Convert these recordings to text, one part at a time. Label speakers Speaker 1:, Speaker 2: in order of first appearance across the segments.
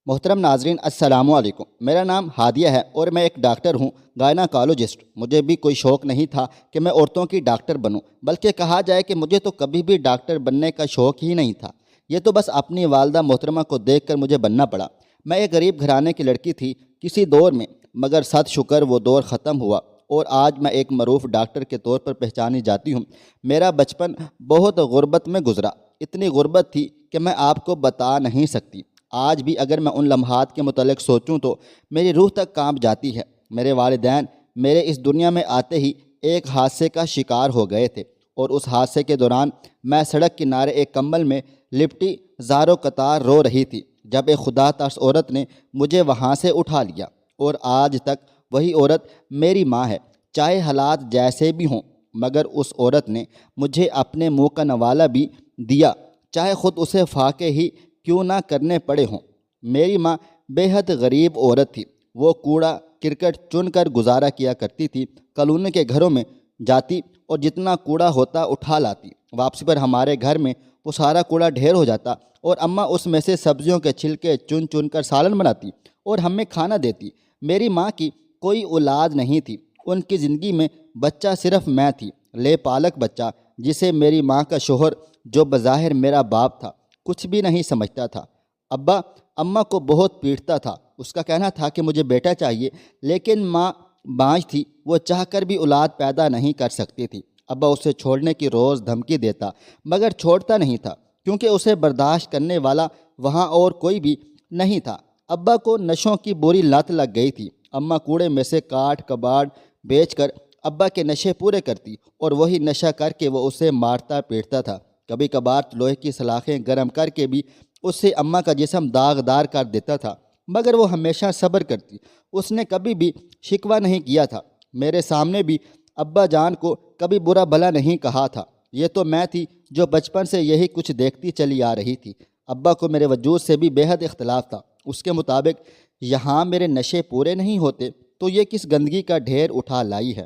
Speaker 1: محترم ناظرین السلام علیکم۔ میرا نام ہادیہ ہے اور میں ایک ڈاکٹر ہوں، گائناکالوجسٹ۔ مجھے بھی کوئی شوق نہیں تھا کہ میں عورتوں کی ڈاکٹر بنوں، بلکہ کہا جائے کہ مجھے تو کبھی بھی ڈاکٹر بننے کا شوق ہی نہیں تھا۔ یہ تو بس اپنی والدہ محترمہ کو دیکھ کر مجھے بننا پڑا۔ میں ایک غریب گھرانے کی لڑکی تھی کسی دور میں، مگر صد شکر وہ دور ختم ہوا اور آج میں ایک معروف ڈاکٹر کے طور پر پہچانی جاتی ہوں۔ میرا بچپن بہت غربت میں گزرا، اتنی غربت تھی کہ میں آپ کو بتا نہیں سکتی۔ آج بھی اگر میں ان لمحات کے متعلق سوچوں تو میری روح تک کانپ جاتی ہے۔ میرے والدین میرے اس دنیا میں آتے ہی ایک حادثے کا شکار ہو گئے تھے، اور اس حادثے کے دوران میں سڑک کنارے ایک کمبل میں لپٹی زاروں قطار رو رہی تھی، جب ایک خدا ترس عورت نے مجھے وہاں سے اٹھا لیا، اور آج تک وہی عورت میری ماں ہے۔ چاہے حالات جیسے بھی ہوں، مگر اس عورت نے مجھے اپنے منہ کا نوالہ بھی دیا، چاہے خود اسے فاقے ہی کیوں نہ کرنے پڑے ہوں۔ میری ماں بے حد غریب عورت تھی۔ وہ کوڑا کرکٹ چن کر گزارا کیا کرتی تھی۔ کالونی کے گھروں میں جاتی اور جتنا کوڑا ہوتا اٹھا لاتی۔ واپسی پر ہمارے گھر میں وہ سارا کوڑا ڈھیر ہو جاتا اور اماں اس میں سے سبزیوں کے چھلکے چن چن کر سالن بناتی اور ہمیں کھانا دیتی۔ میری ماں کی کوئی اولاد نہیں تھی۔ ان کی زندگی میں بچہ صرف میں تھی، لے پالک بچہ، جسے میری ماں کا شوہر، جو بظاہر میرا باپ تھا، کچھ بھی نہیں سمجھتا تھا۔ ابا اماں کو بہت پیٹتا تھا۔ اس کا کہنا تھا کہ مجھے بیٹا چاہیے، لیکن ماں بانجھ تھی، وہ چاہ کر بھی اولاد پیدا نہیں کر سکتی تھی۔ ابا اسے چھوڑنے کی روز دھمکی دیتا، مگر چھوڑتا نہیں تھا، کیونکہ اسے برداشت کرنے والا وہاں اور کوئی بھی نہیں تھا۔ ابا کو نشوں کی بری لت لگ گئی تھی۔ اماں کوڑے میں سے کاٹ کباڑ بیچ کر ابا کے نشے پورے کرتی، اور وہی نشہ کر کے وہ اسے مارتا پیٹتا تھا۔ کبھی کبھار لوہے کی سلاخیں گرم کر کے بھی اس سے اماں کا جسم داغدار کر دیتا تھا، مگر وہ ہمیشہ صبر کرتی۔ اس نے کبھی بھی شکوہ نہیں کیا تھا۔ میرے سامنے بھی ابا جان کو کبھی برا بھلا نہیں کہا تھا۔ یہ تو میں تھی جو بچپن سے یہی کچھ دیکھتی چلی آ رہی تھی۔ ابا کو میرے وجود سے بھی بے حد اختلاف تھا۔ اس کے مطابق یہاں میرے نشے پورے نہیں ہوتے تو یہ کس گندگی کا ڈھیر اٹھا لائی ہے۔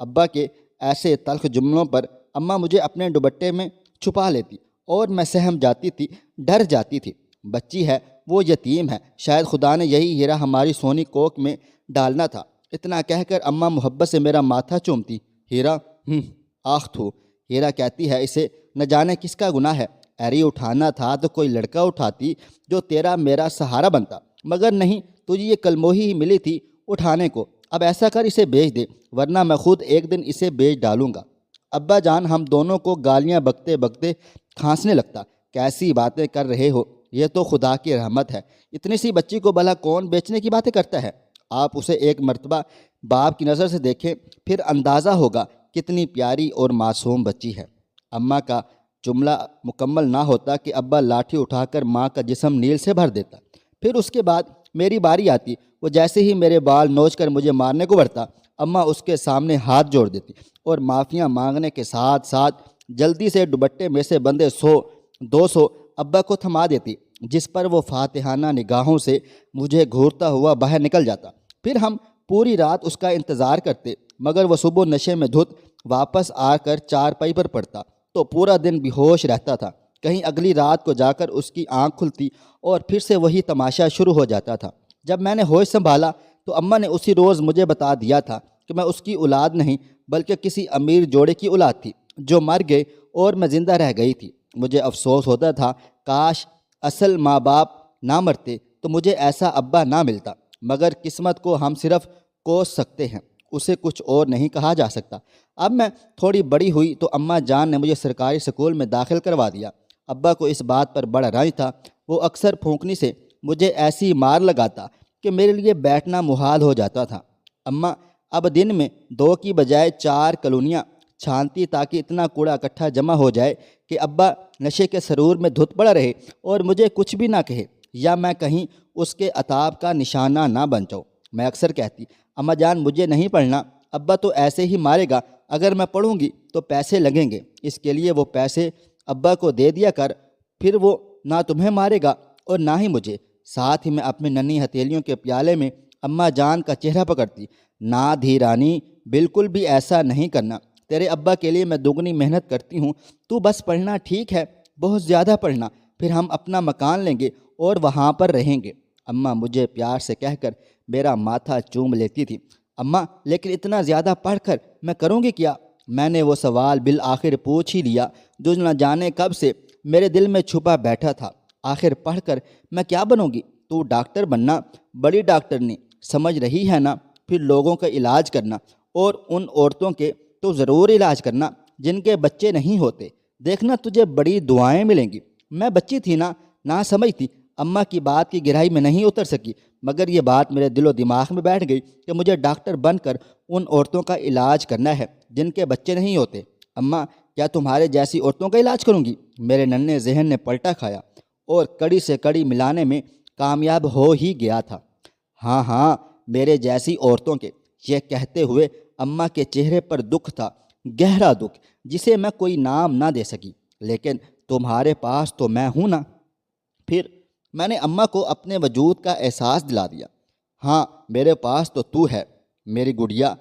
Speaker 1: ابا کے ایسے تلخ جملوں پر اماں مجھے اپنے دوپٹے میں چھپا لیتی اور میں سہم جاتی تھی، ڈر جاتی تھی۔ بچی ہے، وہ یتیم ہے، شاید خدا نے یہی ہیرا ہماری سونی کوکھ میں ڈالنا تھا۔ اتنا کہہ کر اماں محبت سے میرا ماتھا چومتی۔ ہیرا، آخ تھو۔ ہیرا کہتی ہے، اسے نہ جانے کس کا گناہ ہے، ایری اٹھانا تھا تو کوئی لڑکا اٹھاتی جو تیرا میرا سہارا بنتا، مگر نہیں، تجھے یہ کلموہی ہی ملی تھی اٹھانے کو۔ اب ایسا کر اسے بیچ دے، ورنہ میں خود ایک دن اسے بیچ ڈالوں گا۔ ابا جان ہم دونوں کو گالیاں بکتے بکتے کھانسنے لگتا۔ کیسی باتیں کر رہے ہو، یہ تو خدا کی رحمت ہے، اتنی سی بچی کو بھلا کون بیچنے کی باتیں کرتا ہے؟ آپ اسے ایک مرتبہ باپ کی نظر سے دیکھیں، پھر اندازہ ہوگا کتنی پیاری اور معصوم بچی ہے۔ اماں کا جملہ مکمل نہ ہوتا کہ ابا لاٹھی اٹھا کر ماں کا جسم نیل سے بھر دیتا۔ پھر اس کے بعد میری باری آتی۔ وہ جیسے ہی میرے بال نوچ کر مجھے مارنے کو بڑھتا، اماں اس کے سامنے ہاتھ جوڑ دیتی اور معافیاں مانگنے کے ساتھ ساتھ جلدی سے دوپٹے میں سے بندے 100-200 ابا کو تھما دیتی، جس پر وہ فاتحانہ نگاہوں سے مجھے گھورتا ہوا باہر نکل جاتا۔ پھر ہم پوری رات اس کا انتظار کرتے، مگر وہ صبح نشے میں دھت واپس آ کر چارپائی پر پڑتا تو پورا دن بے ہوش رہتا تھا۔ کہیں اگلی رات کو جا کر اس کی آنکھ کھلتی اور پھر سے وہی تماشا شروع ہو جاتا تھا۔ جب میں نے ہوش سنبھالا تو اماں نے اسی روز مجھے بتا دیا تھا کہ میں اس کی اولاد نہیں، بلکہ کسی امیر جوڑے کی اولاد تھی جو مر گئے اور میں زندہ رہ گئی تھی۔ مجھے افسوس ہوتا تھا، کاش اصل ماں باپ نہ مرتے تو مجھے ایسا ابا نہ ملتا، مگر قسمت کو ہم صرف کوس سکتے ہیں، اسے کچھ اور نہیں کہا جا سکتا۔ اب میں تھوڑی بڑی ہوئی تو اماں جان نے مجھے سرکاری سکول میں داخل کروا دیا۔ ابا کو اس بات پر بڑا رنج تھا۔ وہ اکثر پھونکنی سے مجھے ایسی مار لگاتا کہ میرے لیے بیٹھنا محال ہو جاتا تھا۔ اماں اب دن میں 2 کی بجائے 4 کالونیاں چھانتی تاکہ اتنا کوڑا اکٹھا جمع ہو جائے کہ ابا نشے کے سرور میں دھت پڑا رہے اور مجھے کچھ بھی نہ کہے، یا میں کہیں اس کے عتاب کا نشانہ نہ بن جاؤں۔ میں اکثر کہتی، اماں جان مجھے نہیں پڑھنا، ابا تو ایسے ہی مارے گا، اگر میں پڑھوں گی تو پیسے لگیں گے، اس کے لیے وہ پیسے ابا کو دے دیا کر، پھر وہ نہ تمہیں مارے گا اور نہ ہی مجھے۔ ساتھ ہی میں اپنی ننھی ہتھیلیوں کے پیالے میں اماں جان کا چہرہ پکڑتی، نہ دھیرانی، بالکل بھی ایسا نہیں کرنا، تیرے ابا کے لیے میں دگنی محنت کرتی ہوں، تو بس پڑھنا، ٹھیک ہے، بہت زیادہ پڑھنا، پھر ہم اپنا مکان لیں گے اور وہاں پر رہیں گے۔ اماں مجھے پیار سے کہہ کر میرا ماتھا چوم لیتی تھی۔ اماں لیکن اتنا زیادہ پڑھ کر میں کروں گی کیا؟ میں نے وہ سوال بالآخر پوچھ ہی لیا جو نہ جانے کب سے میرے دل میں چھپا بیٹھا تھا۔ آخر پڑھ کر میں کیا بنوں گی؟ تو ڈاکٹر بننا، بڑی ڈاکٹرنی، سمجھ رہی ہے نا؟ پھر لوگوں کا علاج کرنا، اور ان عورتوں کے تو ضرور علاج کرنا جن کے بچے نہیں ہوتے۔ دیکھنا تجھے بڑی دعائیں ملیں گی۔ میں بچی تھی نہ سمجھ تھی، اماں کی بات کی گہرائی میں نہیں اتر سکی، مگر یہ بات میرے دل و دماغ میں بیٹھ گئی کہ مجھے ڈاکٹر بن کر ان عورتوں کا علاج کرنا ہے جن کے بچے نہیں ہوتے۔ اماں کیا تمہارے جیسی عورتوں کا علاج کروں گی؟ میرے ننھے ذہن نے پلٹا کھایا اور کڑی سے کڑی ملانے میں کامیاب ہو ہی گیا تھا۔ ہاں ہاں، میرے جیسی عورتوں کے۔ یہ کہتے ہوئے اماں کے چہرے پر دکھ تھا، گہرا دکھ جسے میں کوئی نام نہ دے سکی۔ لیکن تمہارے پاس تو میں ہوں نا؟ پھر میں نے اماں کو اپنے وجود کا احساس دلا دیا۔ ہاں، میرے پاس تو تو ہے میری گڑیا،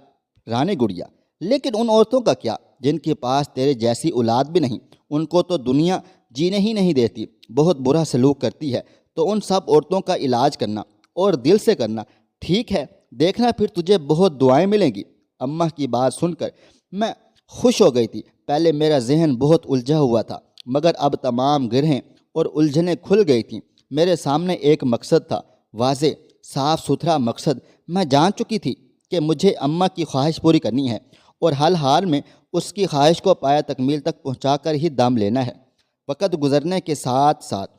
Speaker 1: رانی گڑیا۔ لیکن ان عورتوں کا کیا جن کے پاس تیرے جیسی اولاد بھی نہیں؟ ان کو تو دنیا جینے ہی نہیں دیتی، بہت برا سلوک کرتی ہے۔ تو ان سب عورتوں کا علاج کرنا، اور دل سے کرنا۔ ٹھیک ہے، دیکھنا پھر تجھے بہت دعائیں ملیں گی۔ اماں کی بات سن کر میں خوش ہو گئی تھی۔ پہلے میرا ذہن بہت الجھا ہوا تھا، مگر اب تمام گرہیں اور الجھنیں کھل گئی تھیں۔ میرے سامنے ایک مقصد تھا، واضح صاف ستھرا مقصد۔ میں جان چکی تھی کہ مجھے اماں کی خواہش پوری کرنی ہے، اور حال حال میں اس کی خواہش کو پایہ تکمیل تک پہنچا کر ہی دم لینا ہے۔ وقت گزرنے کے ساتھ ساتھ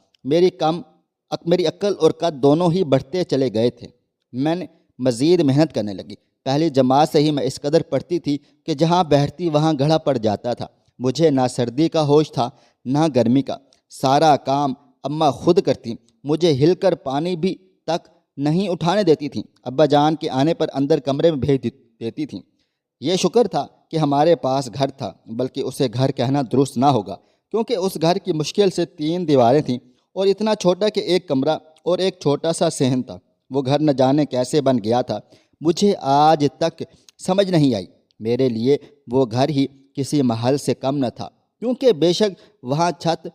Speaker 1: میری عقل اور قد دونوں ہی بڑھتے چلے گئے تھے۔ میں نے مزید محنت کرنے لگی۔ پہلی جماعت سے ہی میں اس قدر پڑھتی تھی کہ جہاں بیٹھتی وہاں گھڑا پڑ جاتا تھا۔ مجھے نہ سردی کا ہوش تھا نہ گرمی کا۔ سارا کام اماں خود کرتی، مجھے ہل کر پانی بھی تک نہیں اٹھانے دیتی تھیں۔ ابا جان کے آنے پر اندر کمرے میں بھیج دیتی تھیں۔ یہ شکر تھا کہ ہمارے پاس گھر تھا، بلکہ اسے گھر کہنا درست نہ ہوگا، کیونکہ اس گھر کی مشکل سے 3 دیواریں تھیں اور اتنا چھوٹا کہ ایک کمرہ اور ایک چھوٹا سا صحن تھا۔ وہ گھر نہ جانے کیسے بن گیا تھا، مجھے آج تک سمجھ نہیں آئی۔ میرے لیے وہ گھر ہی کسی محل سے کم نہ تھا، کیونکہ بے شک وہاں چھت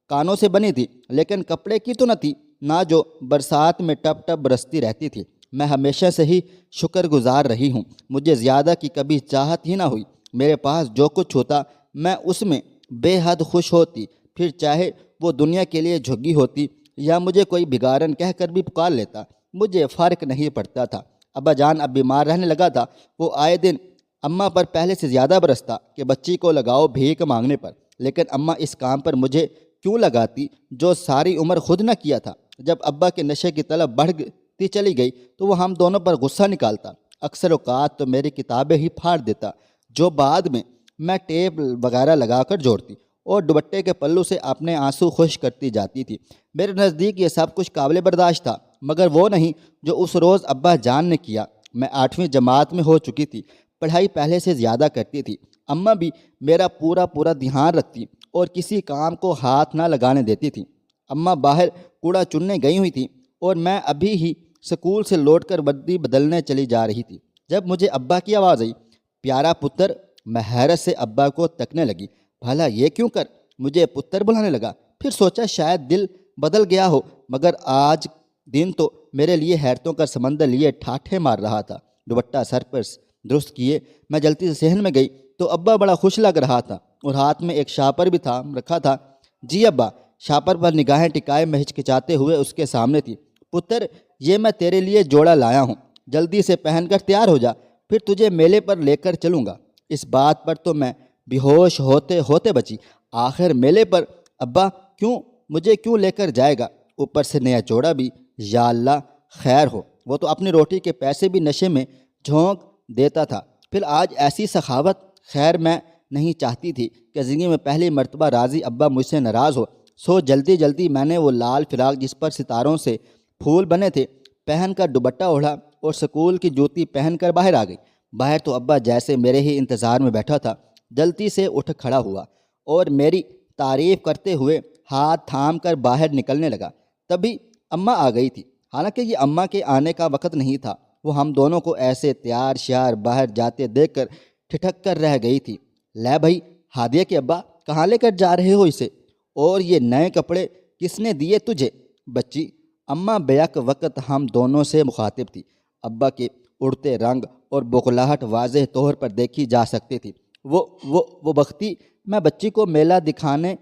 Speaker 1: کانوں سے بنی تھی، لیکن کپڑے کی تو نہ تھی، نہ جو برسات میں ٹپ ٹپ برستی رہتی تھی۔ میں ہمیشہ سے ہی شکر گزار رہی ہوں، مجھے زیادہ کی کبھی چاہت ہی نہ ہوئی۔ میرے پاس جو کچھ ہوتا میں اس میں بے حد خوش ہوتی، پھر چاہے وہ دنیا کے لیے جھگی ہوتی یا مجھے کوئی بھگارن کہہ کر بھی پکار لیتا، مجھے فرق نہیں پڑتا تھا۔ ابا جان اب بیمار رہنے لگا تھا۔ وہ آئے دن اماں پر پہلے سے زیادہ برستا کہ بچی کو لگاؤ بھیک مانگنے پر، لیکن اماں اس کام پر مجھے کیوں لگاتی جو ساری عمر خود نہ کیا تھا؟ جب ابا کے نشے کی طلب بڑھتی چلی گئی تو وہ ہم دونوں پر غصہ نکالتا، اکثر اوقات تو میری کتابیں ہی پھاڑ دیتا، جو بعد میں ٹیپ وغیرہ لگا کر جوڑتی اور دوپٹے کے پلو سے اپنے آنسو خشک کرتی جاتی تھی۔ میرے نزدیک یہ سب کچھ قابل برداشت تھا، مگر وہ نہیں جو اس روز ابا جان نے کیا۔ میں 8ویں جماعت میں ہو چکی تھی، پڑھائی پہلے سے زیادہ کرتی تھی۔ اماں بھی میرا پورا دھیان رکھتی اور کسی کام کو ہاتھ نہ لگانے دیتی تھی۔ اماں باہر کوڑا چننے گئی ہوئی تھی اور میں ابھی ہی سکول سے لوٹ کر وردی بدلنے چلی جا رہی تھی جب مجھے ابا کی آواز آئی، پیارا پتر۔ میں حیرت سے ابا کو تکنے لگی، بھلا یہ کیوں کر مجھے پتر بلانے لگا؟ پھر سوچا شاید دل بدل گیا ہو، مگر آج دن تو میرے لیے حیرتوں کا سمندر لیے ٹھاٹھے مار رہا تھا۔ دوپٹہ سر پر درست کیے میں جلدی سے صحن میں گئی تو ابا بڑا خوش لگ رہا تھا اور ہاتھ میں ایک شاپر بھی رکھا تھا۔ جی ابا۔ شاپر پر نگاہیں ٹکائے میں ہچکچاتے ہوئے اس کے سامنے تھی۔ پتر، یہ میں تیرے لیے جوڑا لایا ہوں، جلدی سے پہن کر تیار ہو جا، پھر تجھے میلے پر لے کر چلوں گا۔ اس بات پر تو میں بے ہوش ہوتے ہوتے بچی۔ آخر میلے پر ابا مجھے کیوں لے کر جائے گا؟ اوپر سے نیا جوڑا بھی، یا اللہ خیر ہو، وہ تو اپنی روٹی کے پیسے بھی نشے میں جھونک دیتا تھا، پھر آج ایسی سخاوت۔ خیر میں نہیں چاہتی تھی کہ زندگی میں پہلی مرتبہ راضی ابا مجھ سے ناراض ہو، سو جلدی میں نے وہ لال فراق جس پر ستاروں سے پھول بنے تھے پہن کر دوپٹہ اوڑھا اور سکول کی جوتی پہن کر باہر آ گئی۔ باہر تو ابا جیسے میرے ہی انتظار میں بیٹھا تھا، جلدی سے اٹھ کھڑا ہوا اور میری تعریف کرتے ہوئے ہاتھ تھام کر باہر نکلنے لگا۔ تبھی اماں آ گئی تھی، حالانکہ یہ اماں کے آنے کا وقت نہیں تھا۔ وہ ہم دونوں کو ایسے تیار شیار باہر جاتے دیکھ کر ٹھٹک کر رہ گئی تھی۔ لے بھائی، ہادیہ کے ابا کہاں لے کر جا رہے ہو اسے؟ اور یہ نئے کپڑے کس نے دیے تجھے؟ بچی، اماں بیک وقت ہم دونوں سے مخاطب تھی۔ ابا کے اڑتے رنگ اور بخلاہٹ واضح طور پر دیکھی جا سکتی تھی۔ وہ وقتی میں بچی کو میلہ دکھانے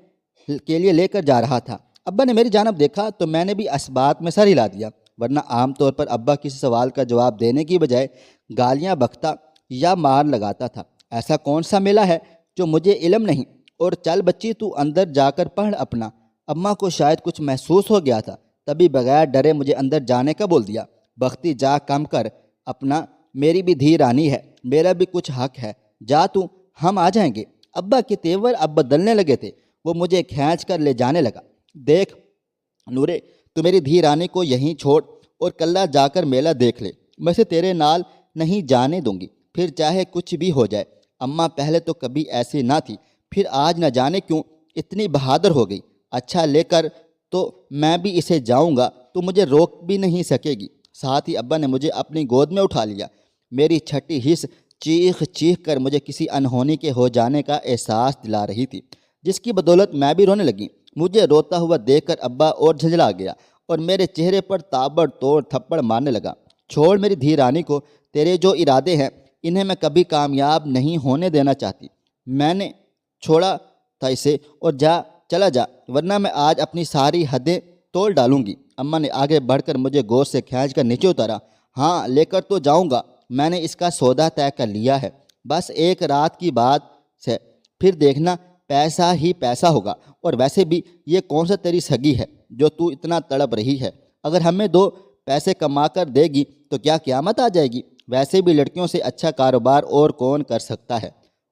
Speaker 1: کے لیے لے کر جا رہا تھا۔ ابا نے میری جانب دیکھا تو میں نے بھی اس بات میں سر ہلا دیا، ورنہ عام طور پر ابا کسی سوال کا جواب دینے کی بجائے گالیاں بکتا یا مار لگاتا تھا۔ ایسا کون سا میلہ ہے جو مجھے علم نہیں، اور چل بچی تو اندر جا کر پڑھ اپنا۔ اماں کو شاید کچھ محسوس ہو گیا تھا، تبھی بغیر ڈرے مجھے اندر جانے کا بول دیا۔ بختی جا کم کر اپنا، میری بھی دھی رانی ہے، میرا بھی کچھ حق ہے، جا تو، ہم آ جائیں گے۔ ابا کے تیور اب بدلنے لگے تھے، وہ مجھے کھینچ کر لے جانے لگا۔ دیکھ نورے، تو میری دھی رانی کو یہیں چھوڑ اور کلہ جا کر میلہ دیکھ لے، میں سے تیرے نال نہیں جانے دوں گی، پھر چاہے کچھ بھی ہو جائے۔ اماں پہلے تو کبھی ایسی نہ تھی، پھر آج نہ جانے کیوں اتنی بہادر ہو گئی۔ اچھا لے کر تو میں بھی اسے جاؤں گا تو مجھے روک بھی نہیں سکے گی۔ ساتھ ہی ابا نے مجھے اپنی گود میں اٹھا لیا۔ میری چھٹی حص چیخ چیخ کر مجھے کسی انہونی کے ہو جانے کا احساس دلا رہی تھی، جس کی بدولت میں بھی رونے لگی۔ مجھے روتا ہوا دیکھ کر ابا اور جھنجھلا گیا اور میرے چہرے پر تابڑ توڑ تھپڑ مارنے لگا۔ چھوڑ میری دھی رانی کو، تیرے جو ارادے ہیں انہیں میں کبھی کامیاب نہیں ہونے دینا چاہتی۔ میں نے چھوڑا تھا اسے، اور چلا جا، ورنہ میں آج اپنی ساری حدیں توڑ ڈالوں گی۔ اماں نے آگے بڑھ کر مجھے گود سے کھینچ کر نیچے اتارا۔ ہاں لے کر تو جاؤں گا، میں نے اس کا سودا طے کر لیا ہے، بس ایک رات کی بات ہے، پھر دیکھنا پیسہ ہی پیسہ ہوگا۔ اور ویسے بھی یہ کون سا تیری سگی ہے جو تو اتنا تڑپ رہی ہے؟ اگر ہمیں 2 پیسے کما کر دے گی تو کیا قیامت آ جائے گی؟ ویسے بھی لڑکیوں سے اچھا کاروبار اور کون کر سکتا ہے؟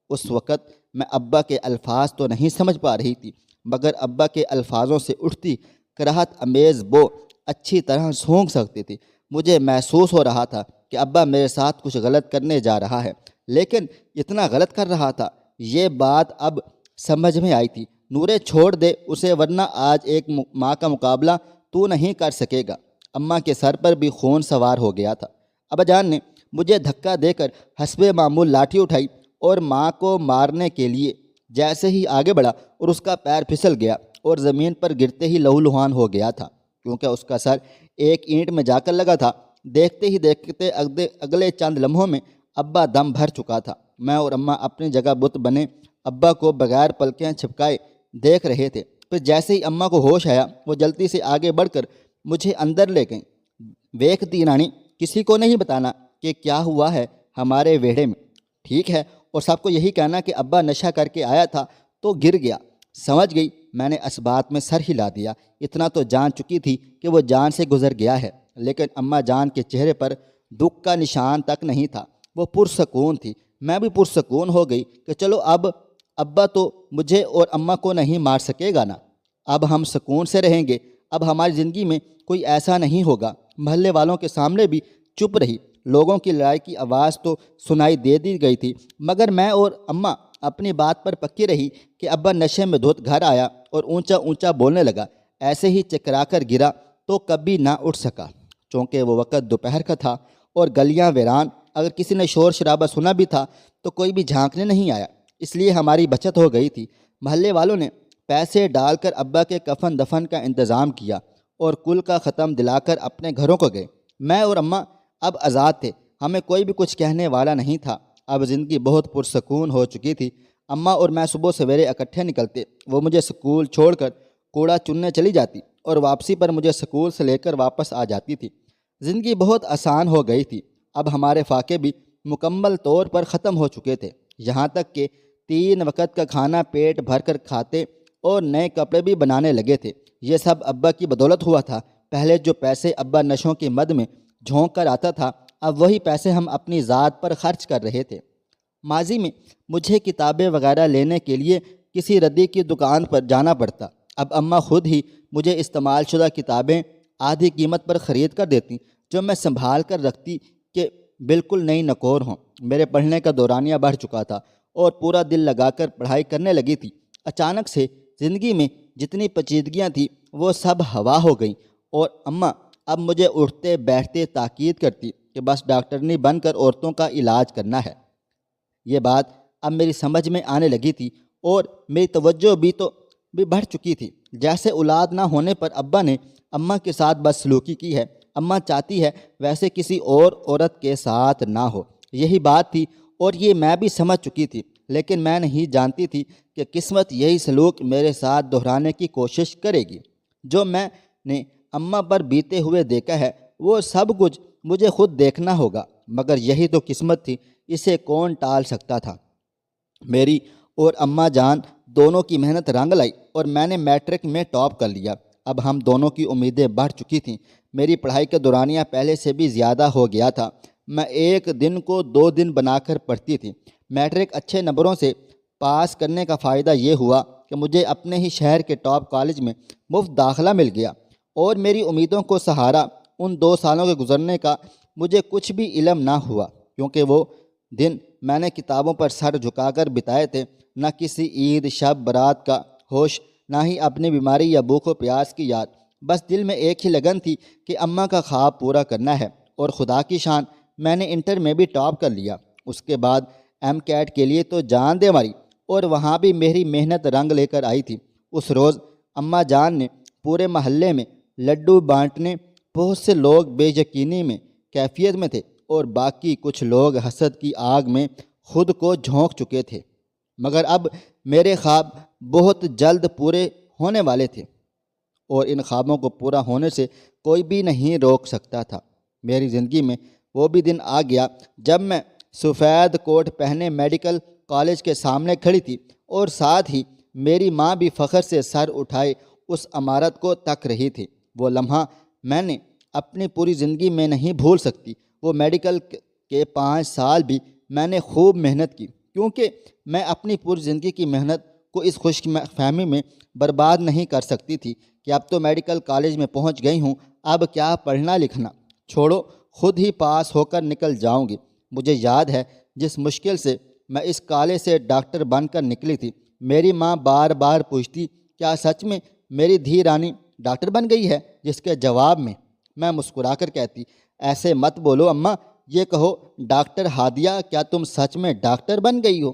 Speaker 1: اس وقت میں ابا کے الفاظ تو نہیں سمجھ پا رہی تھی، مگر ابا کے الفاظوں سے اٹھتی کراہت امیز بو اچھی طرح سونگھ سکتی تھی۔ مجھے محسوس ہو رہا تھا کہ ابا میرے ساتھ کچھ غلط کرنے جا رہا ہے، لیکن اتنا غلط کر رہا تھا، یہ بات اب سمجھ میں آئی تھی۔ نورے چھوڑ دے اسے، ورنہ آج ایک ماں کا مقابلہ تو نہیں کر سکے گا۔ اماں کے سر پر بھی خون سوار ہو گیا تھا۔ ابا جان نے مجھے دھکا دے کر حسب معمول لاٹھی اٹھائی اور ماں کو مارنے کے لیے جیسے ہی آگے بڑھا اور اس کا پیر پھسل گیا اور زمین پر گرتے ہی لہو لہان ہو گیا تھا، کیونکہ اس کا سر ایک اینٹ میں جا کر لگا تھا۔ دیکھتے ہی دیکھتے اگلے چند لمحوں میں ابا دم بھر چکا تھا۔ میں اور اماں اپنی جگہ بت بنے ابا کو بغیر پلکیں چھپکائے دیکھ رہے تھے۔ پھر جیسے ہی اماں کو ہوش آیا، وہ جلدی سے آگے بڑھ کر مجھے اندر لے گئیں۔ ویکھ دی رانی، کسی کو نہیں بتانا کہ کیا ہوا ہے ہمارے ویڑے میں، ٹھیک ہے؟ اور سب کو یہی کہنا کہ ابا نشہ کر کے آیا تھا تو گر گیا۔ سمجھ گئی؟ میں نے اس بات میں سر ہلا دیا۔ اتنا تو جان چکی تھی کہ وہ جان سے گزر گیا ہے، لیکن اماں جان کے چہرے پر دکھ کا نشان تک نہیں تھا۔ وہ پرسکون تھی۔ میں بھی پرسکون ہو گئی کہ چلو اب ابا تو مجھے اور اماں کو نہیں مار سکے گا نا، اب ہم سکون سے رہیں گے۔ اب ہماری زندگی میں کوئی ایسا نہیں ہوگا۔ محلے والوں کے سامنے بھی چپ رہی۔ لوگوں کی لڑائی کی آواز تو سنائی دے دی گئی تھی، مگر میں اور اماں اپنی بات پر پکی رہی کہ ابا نشے میں دھت گھر آیا اور اونچا اونچا بولنے لگا، ایسے ہی چکرا کر گرا تو کبھی نہ اٹھ سکا۔ چونکہ وہ وقت دوپہر کا تھا اور گلیاں ویران، اگر کسی نے شور شرابہ سنا بھی تھا تو کوئی بھی جھانکنے نہیں آیا، اس لیے ہماری بچت ہو گئی تھی۔ محلے والوں نے پیسے ڈال کر ابا کے کفن دفن کا انتظام کیا اور کل کا ختم دلا کر اپنے گھروں کو گئے۔ میں اور اماں اب آزاد تھے، ہمیں کوئی بھی کچھ کہنے والا نہیں تھا۔ اب زندگی بہت پرسکون ہو چکی تھی۔ اماں اور میں صبح سویرے اکٹھے نکلتے، وہ مجھے سکول چھوڑ کر کوڑا چننے چلی جاتی اور واپسی پر مجھے سکول سے لے کر واپس آ جاتی تھی۔ زندگی بہت آسان ہو گئی تھی۔ اب ہمارے فاقے بھی مکمل طور پر ختم ہو چکے تھے، یہاں تک کہ 3 وقت کا کھانا پیٹ بھر کر کھاتے اور نئے کپڑے بھی بنانے لگے تھے۔ یہ سب ابا کی بدولت ہوا تھا۔ پہلے جو پیسے ابا نشوں کی مد میں جھونک کر آتا تھا، اب وہی پیسے ہم اپنی ذات پر خرچ کر رہے تھے۔ ماضی میں مجھے کتابیں وغیرہ لینے کے لیے کسی ردی کی دکان پر جانا پڑتا، اب اماں خود ہی مجھے استعمال شدہ کتابیں آدھی قیمت پر خرید کر دیتی، جو میں سنبھال کر رکھتی کہ بالکل نئی نکور ہوں۔ میرے پڑھنے کا دورانیہ بڑھ چکا تھا اور پورا دل لگا کر پڑھائی کرنے لگی تھی۔ اچانک سے زندگی میں جتنی پیچیدگیاں تھیں وہ سب ہوا ہو گئیں، اور اماں اب مجھے اٹھتے بیٹھتے تاکید کرتی کہ بس ڈاکٹرنی بن کر عورتوں کا علاج کرنا ہے۔ یہ بات اب میری سمجھ میں آنے لگی تھی اور میری توجہ بھی بڑھ چکی تھی۔ جیسے اولاد نہ ہونے پر ابا نے اماں کے ساتھ بدسلوکی کی ہے۔ اماں چاہتی ہے ویسے کسی اور عورت کے ساتھ نہ ہو، یہی بات تھی اور یہ میں بھی سمجھ چکی تھی، لیکن میں نہیں جانتی تھی کہ قسمت یہی سلوک میرے ساتھ دہرانے کی کوشش کرے گی۔ جو میں نے اماں پر بیتے ہوئے دیکھا ہے وہ سب کچھ مجھے خود دیکھنا ہوگا، مگر یہی تو قسمت تھی، اسے کون ٹال سکتا تھا۔ میری اور اماں جان دونوں کی محنت رنگ لائی اور میں نے میٹرک میں ٹاپ کر لیا۔ اب ہم دونوں کی امیدیں بڑھ چکی تھیں۔ میری پڑھائی کا دورانیہ پہلے سے بھی زیادہ ہو گیا تھا۔ میں ایک دن کو 2 دن بنا کر پڑھتی تھی۔ میٹرک اچھے نمبروں سے پاس کرنے کا فائدہ یہ ہوا کہ مجھے اپنے ہی شہر کے ٹاپ کالج میں مفت داخلہ مل گیا، اور میری امیدوں کو سہارا ان 2 سالوں کے گزرنے کا مجھے کچھ بھی علم نہ ہوا، کیونکہ وہ دن میں نے کتابوں پر سر جھکا کر بتائے تھے۔ نہ کسی عید شب برات کا ہوش، نہ ہی اپنی بیماری یا بھوک و پیاس کی یاد، بس دل میں ایک ہی لگن تھی کہ اماں کا خواب پورا کرنا ہے۔ اور خدا کی شان، میں نے انٹر میں بھی ٹاپ کر لیا۔ اس کے بعد ایم کیٹ کے لیے تو جان دے ماری، اور وہاں بھی میری محنت رنگ لے کر آئی تھی۔ اس روز اماں جان نے پورے محلے میں لڈو بانٹنے، بہت سے لوگ بے یقینی میں کیفیت میں تھے، اور باقی کچھ لوگ حسد کی آگ میں خود کو جھونک چکے تھے۔ مگر اب میرے خواب بہت جلد پورے ہونے والے تھے، اور ان خوابوں کو پورا ہونے سے کوئی بھی نہیں روک سکتا تھا۔ میری زندگی میں وہ بھی دن آ گیا جب میں سفید کوٹ پہنے میڈیکل کالج کے سامنے کھڑی تھی، اور ساتھ ہی میری ماں بھی فخر سے سر اٹھائے اس عمارت کو تک رہی تھی۔ وہ لمحہ میں نے اپنی پوری زندگی میں نہیں بھول سکتی۔ وہ میڈیکل کے 5 سال بھی میں نے خوب محنت کی، کیونکہ میں اپنی پوری زندگی کی محنت کو اس خوش فہمی میں برباد نہیں کر سکتی تھی کہ اب تو میڈیکل کالج میں پہنچ گئی ہوں، اب کیا پڑھنا لکھنا، چھوڑو، خود ہی پاس ہو کر نکل جاؤں گی۔ مجھے یاد ہے جس مشکل سے میں اس کالج سے ڈاکٹر بن کر نکلی تھی۔ میری ماں بار بار پوچھتی، کیا سچ میں میری دھی رانی ڈاکٹر بن گئی ہے؟ جس کے جواب میں مسکرا کر کہتی، ایسے مت بولو اماں، یہ کہو ڈاکٹر ہادیہ، کیا تم سچ میں ڈاکٹر بن گئی ہو؟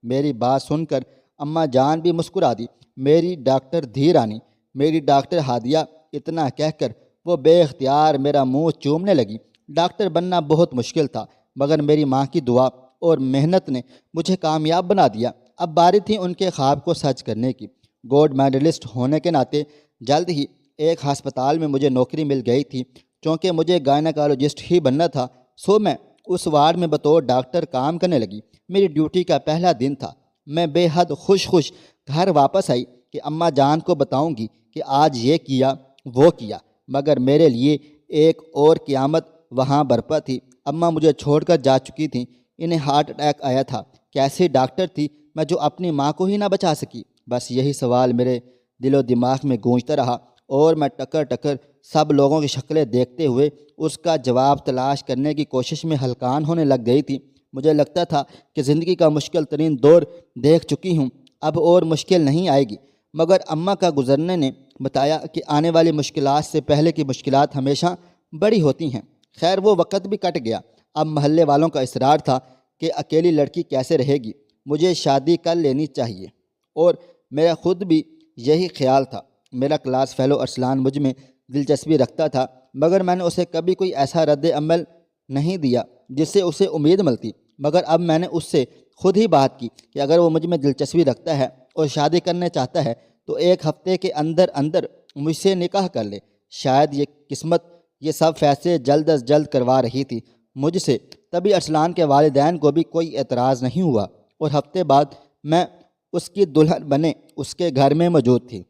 Speaker 1: میری بات سن کر اماں جان بھی مسکرا دی۔ میری ڈاکٹر دھی رانی، میری ڈاکٹر ہادیہ، اتنا کہہ کر وہ بے اختیار میرا منہ چومنے لگی۔ ڈاکٹر بننا بہت مشکل تھا، مگر میری ماں کی دعا اور محنت نے مجھے کامیاب بنا دیا۔ اب باری تھی ان کے خواب کو سچ کرنے کی۔ گولڈ میڈلسٹ ہونے کے ناطے جلد ہی ایک ہسپتال میں مجھے نوکری مل گئی تھی۔ چونکہ مجھے گائنیکالوجسٹ ہی بننا تھا، سو میں اس وارڈ میں بطور ڈاکٹر کام کرنے لگی۔ میری ڈیوٹی کا پہلا دن تھا۔ میں بے حد خوش گھر واپس آئی کہ اماں جان کو بتاؤں گی کہ آج یہ کیا وہ کیا، مگر میرے لیے ایک اور قیامت وہاں برپا تھی۔ اماں مجھے چھوڑ کر جا چکی تھیں، انہیں ہارٹ اٹیک آیا تھا۔ کیسی ڈاکٹر تھی میں جو اپنی ماں کو ہی نہ بچا سکی؟ بس یہی سوال میرے دل و دماغ میں گونجتا رہا، اور میں ٹکر ٹکر سب لوگوں کی شکلیں دیکھتے ہوئے اس کا جواب تلاش کرنے کی کوشش میں ہلکان ہونے لگ گئی تھی۔ مجھے لگتا تھا کہ زندگی کا مشکل ترین دور دیکھ چکی ہوں، اب اور مشکل نہیں آئے گی۔ مگر اماں کا گزرنے نے بتایا کہ آنے والی مشکلات سے پہلے کی مشکلات ہمیشہ بڑی ہوتی ہیں۔ خیر وہ وقت بھی کٹ گیا۔ اب محلے والوں کا اصرار تھا کہ اکیلی لڑکی کیسے رہے گی، مجھے شادی کر لینی چاہیے، اور میرا خود بھی یہی خیال تھا۔ میرا کلاس فیلو ارسلان مجھ میں دلچسپی رکھتا تھا، مگر میں نے اسے کبھی کوئی ایسا رد عمل نہیں دیا جس سے اسے امید ملتی۔ مگر اب میں نے اس سے خود ہی بات کی کہ اگر وہ مجھ میں دلچسپی رکھتا ہے اور شادی کرنا چاہتا ہے تو 1 ہفتے کے اندر اندر مجھ سے نکاح کر لے۔ شاید یہ قسمت یہ سب فیصلے جلد از جلد کروا رہی تھی مجھ سے۔ تبھی ارسلان کے والدین کو بھی کوئی اعتراض نہیں ہوا، اور ہفتے بعد میں اس کی دلہن بنے اس کے گھر میں موجود تھی۔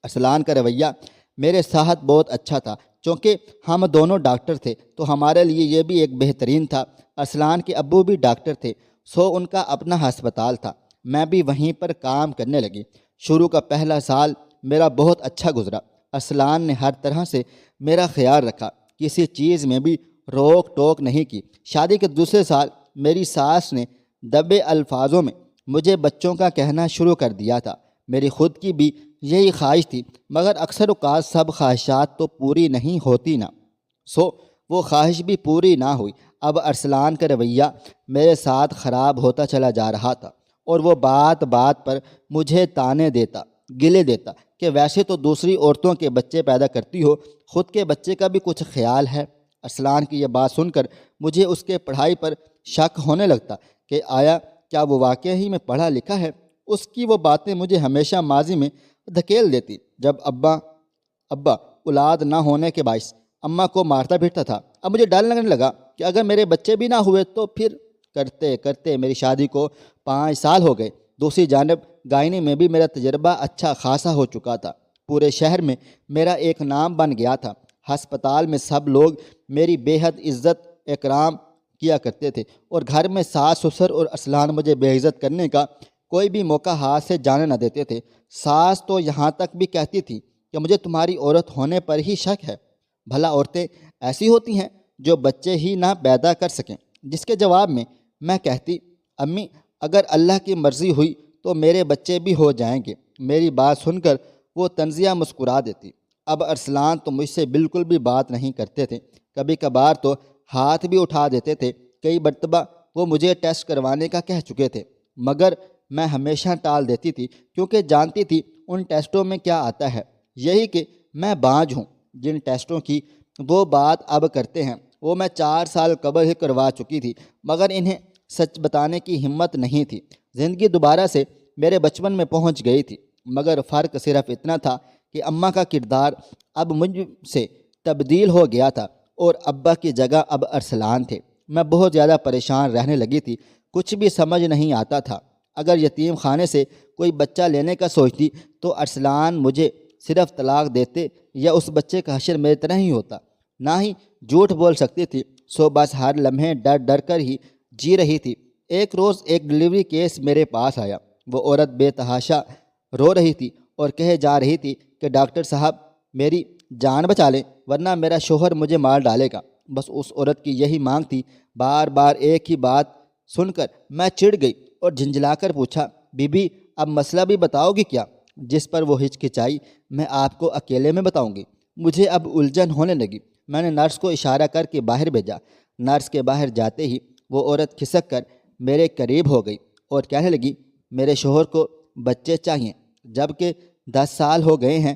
Speaker 1: ارسلان کا رویہ میرے ساتھ بہت اچھا تھا، چونکہ ہم دونوں ڈاکٹر تھے تو ہمارے لیے یہ بھی ایک بہترین تھا۔ ارسلان کے ابو بھی ڈاکٹر تھے، سو ان کا اپنا ہسپتال تھا۔ میں بھی وہیں پر کام کرنے لگی۔ شروع کا پہلا سال میرا بہت اچھا گزرا۔ ارسلان نے ہر طرح سے میرا خیال رکھا، کسی چیز میں بھی روک ٹوک نہیں کی۔ شادی کے دوسرے سال میری ساس نے دبے الفاظوں میں مجھے بچوں کا کہنا شروع کر دیا تھا۔ میری خود کی بھی یہی خواہش تھی، مگر اکثر اوقات سب خواہشات تو پوری نہیں ہوتی نا، سو وہ خواہش بھی پوری نہ ہوئی۔ اب ارسلان کا رویہ میرے ساتھ خراب ہوتا چلا جا رہا تھا، اور وہ بات بات پر مجھے تانے دیتا، گلے دیتا کہ ویسے تو دوسری عورتوں کے بچے پیدا کرتی ہو، خود کے بچے کا بھی کچھ خیال ہے؟ ارسلان کی یہ بات سن کر مجھے اس کے پڑھائی پر شک ہونے لگتا کہ آیا کیا وہ واقعی میں پڑھا لکھا ہے؟ اس کی وہ باتیں مجھے ہمیشہ ماضی میں دھکیل دیتی، جب ابا اولاد نہ ہونے کے باعث اماں کو مارتا پیٹتا تھا۔ اب مجھے ڈر لگنے لگا کہ اگر میرے بچے بھی نہ ہوئے تو پھر کرتے کرتے میری شادی کو 5 سال ہو گئے۔ دوسری جانب گائنی میں بھی میرا تجربہ اچھا خاصا ہو چکا تھا، پورے شہر میں میرا ایک نام بن گیا تھا۔ ہسپتال میں سب لوگ میری بے حد عزت اکرام کیا کرتے تھے، اور گھر میں ساس سسر اور ارسلان مجھے بے عزت کرنے کا کوئی بھی موقع ہاتھ سے جانے نہ دیتے تھے۔ ساس تو یہاں تک بھی کہتی تھی کہ مجھے تمہاری عورت ہونے پر ہی شک ہے، بھلا عورتیں ایسی ہوتی ہیں جو بچے ہی نہ پیدا کر سکیں؟ جس کے جواب میں کہتی، امی اگر اللہ کی مرضی ہوئی تو میرے بچے بھی ہو جائیں گے۔ میری بات سن کر وہ طنزیہ مسکرا دیتی۔ اب ارسلان تو مجھ سے بالکل بھی بات نہیں کرتے تھے، کبھی کبھار تو ہاتھ بھی اٹھا دیتے تھے۔ کئی مرتبہ وہ مجھے ٹیسٹ کروانے کا کہہ چکے تھے، مگر میں ہمیشہ ٹال دیتی تھی، کیونکہ جانتی تھی ان ٹیسٹوں میں کیا آتا ہے، یہی کہ میں بانجھ ہوں۔ جن ٹیسٹوں کی وہ بات اب کرتے ہیں وہ میں 4 سال قبل ہی کروا چکی تھی، مگر انہیں سچ بتانے کی ہمت نہیں تھی۔ زندگی دوبارہ سے میرے بچپن میں پہنچ گئی تھی، مگر فرق صرف اتنا تھا کہ اماں کا کردار اب مجھ سے تبدیل ہو گیا تھا اور ابا کی جگہ اب ارسلان تھے۔ میں بہت زیادہ پریشان رہنے لگی تھی، کچھ بھی سمجھ نہیں آتا تھا۔ اگر یتیم خانے سے کوئی بچہ لینے کا سوچتی تو ارسلان مجھے صرف طلاق دیتے، یا اس بچے کا حشر میری طرح ہی ہوتا۔ نہ ہی جھوٹ بول سکتی تھی، سو بس ہر لمحے ڈر ڈر کر ہی جی رہی تھی۔ ایک روز ایک ڈلیوری کیس میرے پاس آیا۔ وہ عورت بے تحاشا رو رہی تھی اور کہے جا رہی تھی کہ ڈاکٹر صاحب میری جان بچا لیں ورنہ میرا شوہر مجھے مار ڈالے گا۔ بس اس عورت کی یہی مانگ تھی۔ بار بار ایک ہی بات سن کر میں چڑ گئی اور جھنجھلا کر پوچھا، بی بی اب مسئلہ بھی بتاؤ گی کیا؟ جس پر وہ ہچکچائی، میں آپ کو اکیلے میں بتاؤں گی۔ مجھے اب الجھن ہونے لگی۔ میں نے نرس کو اشارہ کر کے باہر بھیجا۔ نرس کے باہر جاتے ہی وہ عورت کھسک کر میرے قریب ہو گئی اور کہنے لگی، میرے شوہر کو بچے چاہئیں، جب کہ 10 سال ہو گئے ہیں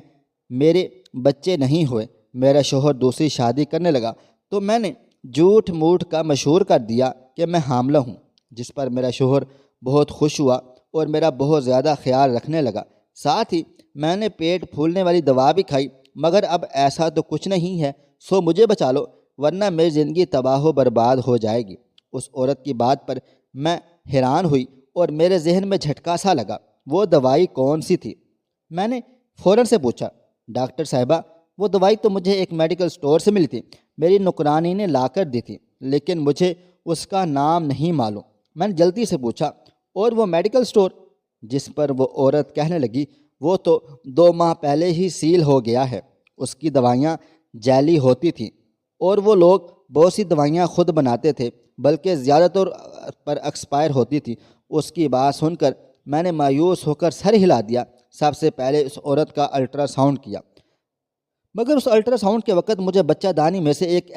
Speaker 1: میرے بچے نہیں ہوئے۔ میرا شوہر دوسری شادی کرنے لگا تو میں نے جھوٹ موٹ کا مشہور کر دیا کہ میں حاملہ ہوں، جس پر میرا شوہر بہت خوش ہوا اور میرا بہت زیادہ خیال رکھنے لگا۔ ساتھ ہی میں نے پیٹ پھولنے والی دوا بھی کھائی، مگر اب ایسا تو کچھ نہیں ہے، سو مجھے بچا لو ورنہ میری زندگی تباہ و برباد ہو جائے گی۔ اس عورت کی بات پر میں حیران ہوئی اور میرے ذہن میں جھٹکا سا لگا۔ وہ دوائی کون سی تھی؟ میں نے فوراً سے پوچھا۔ ڈاکٹر صاحبہ وہ دوائی تو مجھے ایک میڈیکل سٹور سے ملی تھی، میری نوکرانی نے لا کر دی تھی، لیکن مجھے اس کا نام نہیں معلوم۔ میں نے جلدی سے پوچھا، اور وہ میڈیکل سٹور؟ جس پر وہ عورت کہنے لگی، وہ تو 2 ماہ پہلے ہی سیل ہو گیا ہے۔ اس کی دوائیاں جعلی ہوتی تھیں اور وہ لوگ بہت سی دوائیاں خود بناتے تھے، بلکہ زیادہ تر پر ایکسپائر ہوتی تھی۔ اس کی بات سن کر میں نے مایوس ہو کر سر ہلا دیا۔ سب سے پہلے اس عورت کا الٹرا ساؤنڈ کیا، مگر اس الٹرا ساؤنڈ کے وقت مجھے بچہ دانی میں سے ایک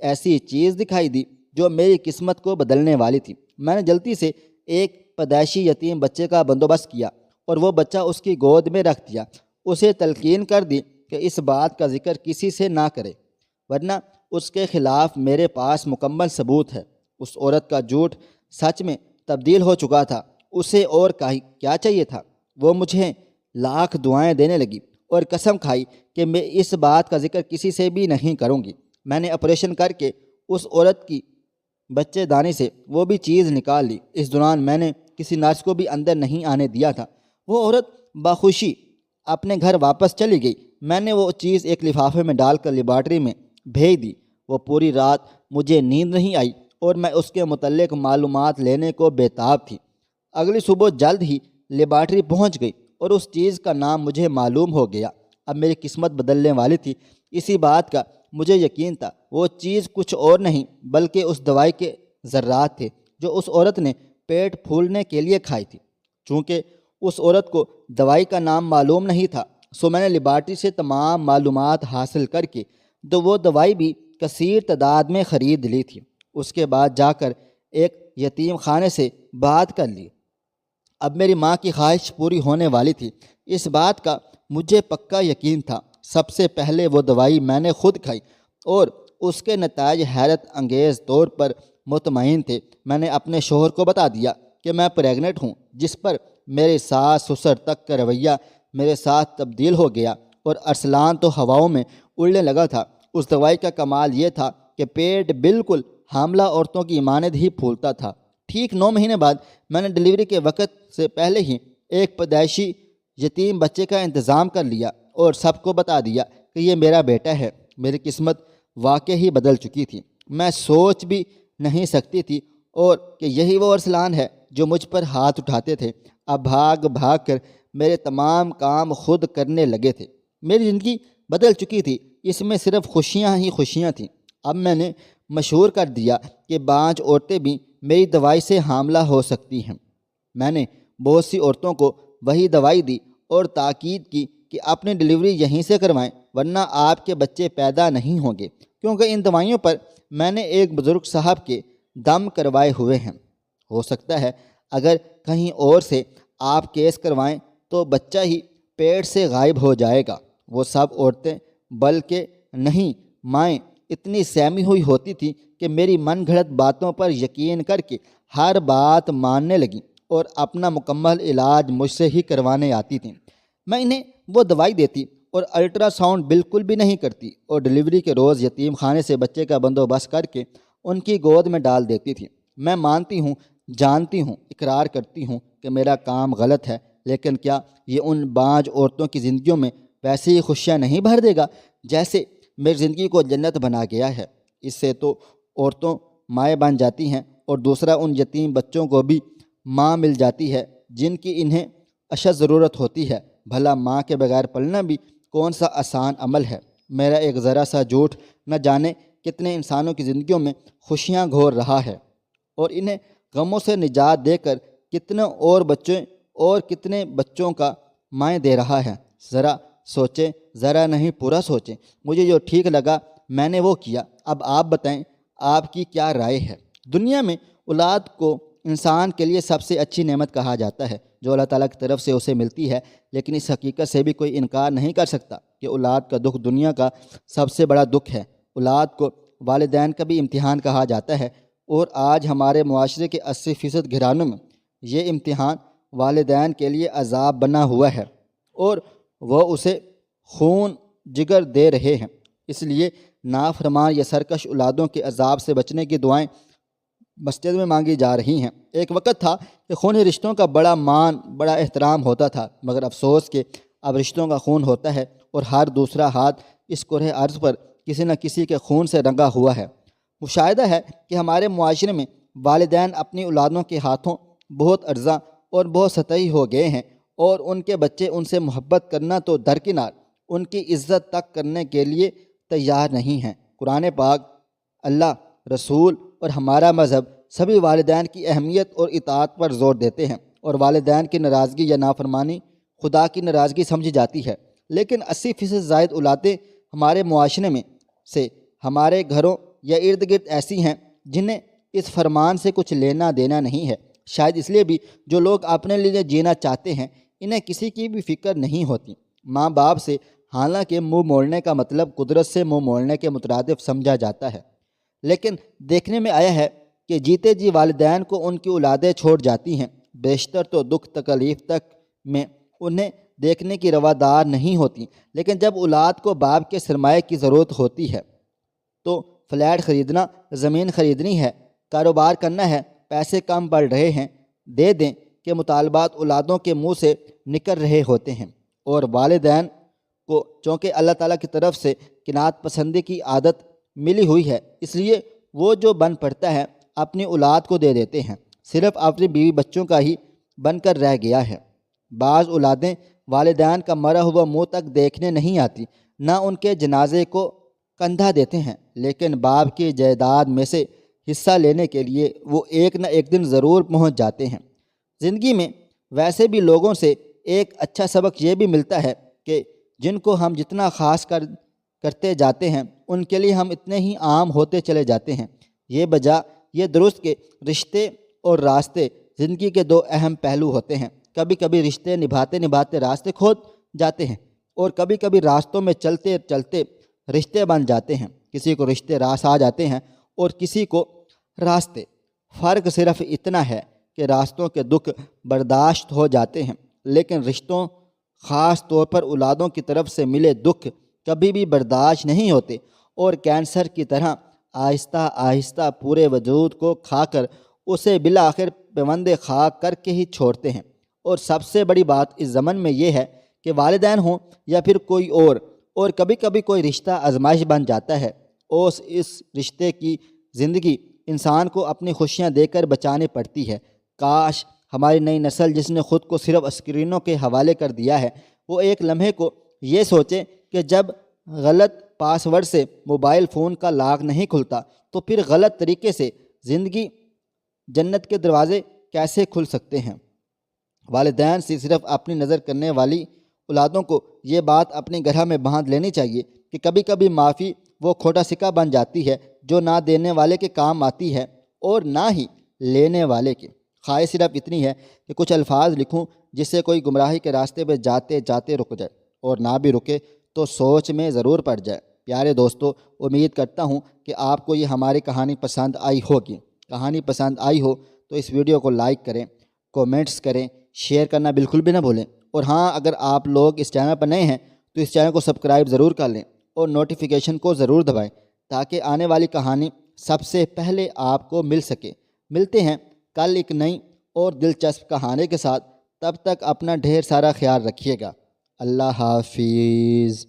Speaker 1: ایسی چیز دکھائی دی جو میری قسمت کو بدلنے والی تھی۔ میں نے جلدی سے ایک پیدائشی یتیم بچے کا بندوبست کیا اور وہ بچہ اس کی گود میں رکھ دیا۔ اسے تلقین کر دی کہ اس بات کا ذکر کسی سے نہ کرے، ورنہ اس کے خلاف میرے پاس مکمل ثبوت ہے۔ اس عورت کا جھوٹ سچ میں تبدیل ہو چکا تھا۔ اسے اور کیا چاہیے تھا؟ وہ مجھے لاکھ دعائیں دینے لگی اور قسم کھائی کہ میں اس بات کا ذکر کسی سے بھی نہیں کروں گی۔ میں نے آپریشن کر کے اس عورت کی بچے دانی سے وہ بھی چیز نکال لی۔ اس دوران میں نے کسی نرس کو بھی اندر نہیں آنے دیا تھا۔ وہ عورت بخوشی اپنے گھر واپس چلی گئی۔ میں نے وہ چیز ایک لفافے میں ڈال کر لیبارٹری میں بھیج دی۔ وہ پوری رات مجھے نیند نہیں آئی اور میں اس کے متعلق معلومات لینے کو بےتاب تھی۔ اگلی صبح جلد ہی لیبارٹری پہنچ گئی اور اس چیز کا نام مجھے معلوم ہو گیا۔ اب میری قسمت بدلنے والی تھی، اسی بات کا مجھے یقین تھا۔ وہ چیز کچھ اور نہیں بلکہ اس دوائی کے ذرات تھے جو اس عورت نے پیٹ پھولنے کے لیے کھائی تھی۔ چونکہ اس عورت کو دوائی کا نام معلوم نہیں تھا، سو میں نے لیبارٹری سے تمام معلومات حاصل کر کے تو وہ دوائی بھی کثیر تعداد میں خرید لی تھی۔ اس کے بعد جا کر ایک یتیم خانے سے بات کر لی۔ اب میری ماں کی خواہش پوری ہونے والی تھی۔ اس بات کا مجھے پکا یقین تھا سب سے پہلے وہ دوائی میں نے خود کھائی اور اس کے نتائج حیرت انگیز طور پر مطمئن تھے۔ میں نے اپنے شوہر کو بتا دیا کہ میں پریگننٹ ہوں، جس پر میرے ساس سسر تک کا رویہ میرے ساتھ تبدیل ہو گیا اور ارسلان تو ہواؤں میں اڑنے لگا تھا۔ اس دوائی کا کمال یہ تھا کہ پیٹ بالکل حاملہ عورتوں کی مانند ہی پھولتا تھا۔ ٹھیک 9 مہینے بعد میں نے ڈلیوری کے وقت سے پہلے ہی ایک پیدائشی یتیم بچے کا انتظام کر لیا اور سب کو بتا دیا کہ یہ میرا بیٹا ہے۔ میری قسمت واقعی بدل چکی تھی۔ میں سوچ بھی نہیں سکتی تھی اور کہ یہی وہ ارسلان ہے جو مجھ پر ہاتھ اٹھاتے تھے، اب بھاگ بھاگ کر میرے تمام کام خود کرنے لگے تھے۔ میری زندگی بدل چکی تھی، اس میں صرف خوشیاں ہی خوشیاں تھیں۔ اب میں نے مشہور کر دیا کہ بانج عورتیں بھی میری دوائی سے حاملہ ہو سکتی ہیں۔ میں نے بہت سی عورتوں کو وہی دوائی دی اور تاکید کی کہ اپنی ڈلیوری یہیں سے کروائیں ورنہ آپ کے بچے پیدا نہیں ہوں گے، کیونکہ ان دوائیوں پر میں نے ایک بزرگ صاحب کے دم کروائے ہوئے ہیں۔ ہو سکتا ہے اگر کہیں اور سے آپ کیس کروائیں تو بچہ ہی پیٹ سے غائب ہو جائے گا۔ وہ سب عورتیں بلکہ نہیں مائیں اتنی سہمی ہوئی ہوتی تھیں کہ میری من گھڑت باتوں پر یقین کر کے ہر بات ماننے لگیں اور اپنا مکمل علاج مجھ سے ہی کروانے آتی تھیں۔ میں انہیں وہ دوائی دیتی اور الٹرا ساؤنڈ بالکل بھی نہیں کرتی اور ڈلیوری کے روز یتیم خانے سے بچے کا بندوبست کر کے ان کی گود میں ڈال دیتی تھی۔ میں مانتی ہوں، جانتی ہوں، اقرار کرتی ہوں کہ میرا کام غلط ہے، لیکن کیا یہ ان بانج عورتوں کی زندگیوں میں ویسے ہی خوشیاں نہیں بھر دے گا جیسے میری زندگی کو جنت بنا گیا ہے؟ اس سے تو عورتوں مائیں بن جاتی ہیں اور دوسرا ان یتیم بچوں کو بھی ماں مل جاتی ہے جن کی انہیں اشد ضرورت ہوتی ہے۔ بھلا ماں کے بغیر پلنا بھی کون سا آسان عمل ہے؟ میرا ایک ذرا سا جھوٹ نہ جانے کتنے انسانوں کی زندگیوں میں خوشیاں گھور رہا ہے اور انہیں غموں سے نجات دے کر کتنے بچوں کا مائیں دے رہا ہے۔ ذرا سوچیں، ذرا نہیں پورا سوچیں۔ مجھے جو ٹھیک لگا میں نے وہ کیا۔ اب آپ بتائیں آپ کی کیا رائے ہے؟ دنیا میں اولاد کو انسان کے لیے سب سے اچھی نعمت کہا جاتا ہے جو اللہ تعالیٰ کی طرف سے اسے ملتی ہے، لیکن اس حقیقت سے بھی کوئی انکار نہیں کر سکتا کہ اولاد کا دکھ دنیا کا سب سے بڑا دکھ ہے۔ اولاد کو والدین کا بھی امتحان کہا جاتا ہے اور آج ہمارے معاشرے کے 80% گھرانوں میں یہ امتحان والدین کے لیے عذاب بنا ہوا ہے اور وہ اسے خون جگر دے رہے ہیں۔ اس لیے نافرمان یا سرکش اولادوں کے عذاب سے بچنے کی دعائیں مسجد میں مانگی جا رہی ہیں۔ ایک وقت تھا کہ خونی رشتوں کا بڑا مان، بڑا احترام ہوتا تھا، مگر افسوس کہ اب رشتوں کا خون ہوتا ہے اور ہر دوسرا ہاتھ اس کرۂ ارض پر کسی نہ کسی کے خون سے رنگا ہوا ہے۔ مشاہدہ ہے کہ ہمارے معاشرے میں والدین اپنی اولادوں کے ہاتھوں بہت ارزاں اور بہت سطحی ہو گئے ہیں اور ان کے بچے ان سے محبت کرنا تو درکنار، ان کی عزت تک کرنے کے لیے تیار نہیں ہیں۔ قرآن پاک، اللہ، رسول اور ہمارا مذہب سبھی والدین کی اہمیت اور اطاعت پر زور دیتے ہیں اور والدین کی ناراضگی یا نافرمانی خدا کی ناراضگی سمجھی جاتی ہے۔ لیکن 80% زائد اولادیں ہمارے معاشرے میں سے ہمارے گھروں یا ارد گرد ایسی ہیں جنہیں اس فرمان سے کچھ لینا دینا نہیں ہے۔ شاید اس لیے بھی جو لوگ اپنے لیے جینا چاہتے ہیں انہیں کسی کی بھی فکر نہیں ہوتی۔ ماں باپ سے حالانکہ منہ موڑنے کا مطلب قدرت سے منہ موڑنے کے مترادف سمجھا جاتا ہے، لیکن دیکھنے میں آیا ہے کہ جیتے جی والدین کو ان کی اولادیں چھوڑ جاتی ہیں، بیشتر تو دکھ تکلیف تک میں انہیں دیکھنے کی روادار نہیں ہوتی۔ لیکن جب اولاد کو باپ کے سرمایہ کی ضرورت ہوتی ہے تو فلیٹ خریدنا، زمین خریدنی ہے، کاروبار کرنا ہے، پیسے کم پڑ رہے ہیں، دے دیں کہ مطالبات اولادوں کے منہ سے نکل رہے ہوتے ہیں، اور والدین کو چونکہ اللہ تعالیٰ کی طرف سے قناعت پسندی کی عادت ملی ہوئی ہے، اس لیے وہ جو بن پڑتا ہے اپنی اولاد کو دے دیتے ہیں، صرف اپنی بیوی بچوں کا ہی بن کر رہ گیا ہے۔ بعض اولادیں والدین کا مرا ہوا منہ تک دیکھنے نہیں آتی، نہ ان کے جنازے کو کندھا دیتے ہیں، لیکن باپ کی جائیداد میں سے حصہ لینے کے لیے وہ ایک نہ ایک دن ضرور پہنچ جاتے ہیں۔ زندگی میں ویسے بھی لوگوں سے ایک اچھا سبق یہ بھی ملتا ہے کہ جن کو ہم جتنا خاص کرتے جاتے ہیں ان کے لیے ہم اتنے ہی عام ہوتے چلے جاتے ہیں۔ یہ درست کہ رشتے اور راستے زندگی کے دو اہم پہلو ہوتے ہیں۔ کبھی کبھی رشتے نبھاتے نبھاتے راستے کھو جاتے ہیں، اور کبھی کبھی راستوں میں چلتے چلتے رشتے بن جاتے ہیں، کسی کو رشتے راس آ جاتے ہیں اور کسی کو راستے۔ فرق صرف اتنا ہے کہ راستوں کے دکھ برداشت ہو جاتے ہیں، لیکن رشتوں، خاص طور پر اولادوں کی طرف سے ملے دکھ کبھی بھی برداشت نہیں ہوتے، اور کینسر کی طرح آہستہ آہستہ پورے وجود کو کھا کر اسے بالآخر پیوند خاک کر کے ہی چھوڑتے ہیں۔ اور سب سے بڑی بات اس زمن میں یہ ہے کہ والدین ہوں یا پھر کوئی اور کبھی کبھی کوئی رشتہ آزمائش بن جاتا ہے، اور اس رشتے کی زندگی انسان کو اپنی خوشیاں دے کر بچانے پڑتی ہے۔ کاش ہماری نئی نسل جس نے خود کو صرف اسکرینوں کے حوالے کر دیا ہے، وہ ایک لمحے کو یہ سوچے کہ جب غلط پاس ورڈ سے موبائل فون کا لاک نہیں کھلتا تو پھر غلط طریقے سے زندگی جنت کے دروازے کیسے کھل سکتے ہیں۔ والدین سے صرف اپنی نظر کرنے والی اولادوں کو یہ بات اپنی گرہ میں باندھ لینی چاہیے کہ کبھی کبھی معافی وہ کھوٹا سکہ بن جاتی ہے جو نہ دینے والے کے کام آتی ہے اور نہ ہی لینے والے کے۔ خواہش صرف اتنی ہے کہ کچھ الفاظ لکھوں جس سے کوئی گمراہی کے راستے پہ جاتے جاتے رک جائے، اور نہ بھی رکے تو سوچ میں ضرور پڑ جائے۔ پیارے دوستو، امید کرتا ہوں کہ آپ کو یہ ہماری کہانی پسند آئی ہوگی۔ کہانی پسند آئی ہو تو اس ویڈیو کو لائک کریں، کومنٹس کریں، شیئر کرنا بالکل بھی نہ بھولیں، اور ہاں، اگر آپ لوگ اس چینل پر نئے ہیں تو اس چینل کو سبسکرائب ضرور کر لیں اور نوٹیفیکیشن کو ضرور دبائیں تاکہ آنے والی کہانی سب سے پہلے آپ کو مل سکے۔ ملتے ہیں کل ایک نئی اور دلچسپ کہانی کے ساتھ، تب تک اپنا ڈھیر سارا خیال رکھیے گا۔ اللہ حافظ۔